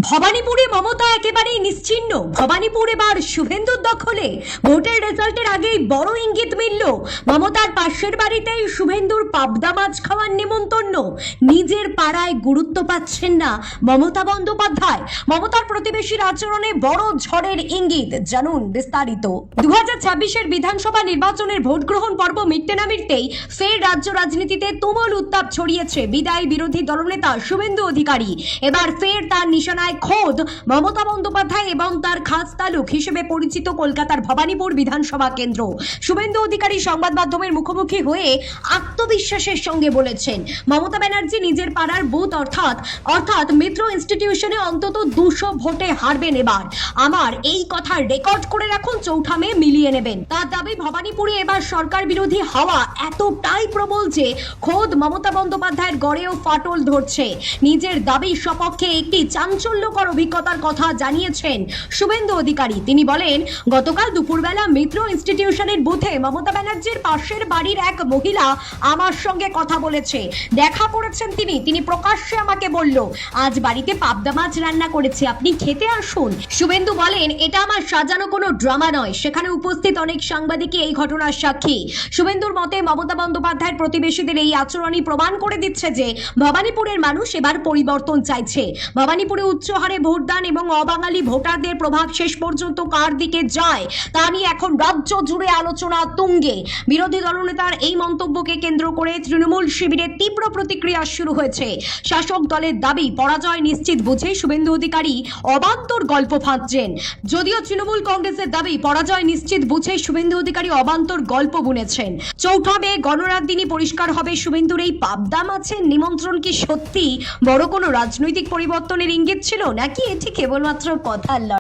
ভবানীপুরে মমতা একেবারেই নিশ্চিহ্ন। ভবানীপুর এবার শুভেন্দুর দখলে। ভোটের রেজাল্টের আগেই বড় ইঙ্গিত মিলল। মমতার পাশের বাড়িতেই শুভেন্দুর পাবদা মাছ খাওয়ার নিমন্ত্রণ। নিজের পাড়ায় গুরুত্ব পাচ্ছেন না মমতা বন্দ্যোপাধ্যায়। মমতার প্রতিবেশীর আচরণে বড় ঝড়ের ইঙ্গিত। জানুন বিস্তারিত। 2026-এর বিধানসভা নির্বাচনের ভোট গ্রহণ পর্ব মিটতে না মিটতেই ফের রাজ্য রাজনীতিতে তুমুল উত্তাপ ছড়িয়েছে বিদায়ী বিরোধী দলনেতা শুভেন্দু অধিকারী। এবার ফের তার নিশানায় খোদ মমতা বন্দ্যোপাধ্যায় এবং তার খাস তালুক হিসেবে পরিচিত কলকাতার ভবানীপুর বিধানসভা কেন্দ্র। শুভেন্দু অধিকারী সংবাদ মাধ্যমের মুখোমুখি হয়ে আত্মবিশ্বাসের সঙ্গে বলেছেন, মমতা ব্যানার্জি নিজের পাড়ার বুথ অর্থাৎ মিত্র ইনস্টিটিউশনে অন্তত 200 ভোটে হারবেন। এবার আমার এই কথা রেকর্ড করে রাখুন, 4 মে মিলিয়ে নেবেন। তার দাবি, ভবানীপুরে এবার সরকার বিরোধী হাওয়া এতটাই প্রবল যে খোদ মমতা বন্দ্যোপাধ্যায়ের গড়েও ফাটল ধরছে। নিজের দাবির সপক্ষে একটি চাঞ্চল্যকর অভিজ্ঞতার কথা জানিয়েছেন শুভেন্দু অধিকারী। তিনি বলেন, গতকাল দুপুরবেলা মিত্র ইনস্টিটিউশনের বুথে মমতা ব্যানার্জির পাশের বাড়ির এক মহিলা আমার সঙ্গে কথা বলেছে, দেখা করেছেন তিনি প্রকাশ্যে আমাকে বলল, আজ বাড়িতে পাবদা মাছ রান্না করেছে, আপনি খেতে আসুন। শুভেন্দু বলেন, এটা আমার সাজানো কোনো ড্রামা নয়। সেখানে উপস্থিত অনেক সাংবাদিকই এই ঘটনার সাক্ষী। শুভেন্দুর মতে, মমতা বন্দ্যোপাধ্যায়ের প্রতিবেশীদের এই আচরণই প্রমাণ করে দিচ্ছে যে ভবানীপুরের মানুষ এবার পরিবর্তন চাইছে। ভবানীপুরে উচ্চ হারে ভোটদান এবং অবাঙালি ভোটারদের প্রভাব শেষ পর্যন্ত কার দিকে যায় তা নিয়ে এখন রাজ্য জুড়ে আলোচনা তুঙ্গে। বিরোধী দলনেতার এই মন্তব্যকে কেন্দ্র করে তৃণমূল শিবিরের তীব্র প্রতিক্রিয়া শুরু হয়েছে। শাসক দলের দাবি, পরাজয় নিশ্চিত বুঝে শুভেন্দু অধিকারী অবান্তর গল্প ফাঁদছেন। যদিও তৃণমূল কংগ্রেসের দাবি, পরাজয় নিশ্চিত বুঝে শুভেন্দু অধিকারী অবান্তর গল্প বুনেছেন। 4 মে গণরাত দিনই পরিষ্কার হবে শুভেন্দুর এই পাবদা মাছের নিমন্ত্রণ কি সত্যি বড় কোনো রাজনৈতিক পরিবর্তনের ইঙ্গিত ছিল, নাকি এটি কেবলমাত্র কথার লড়াই।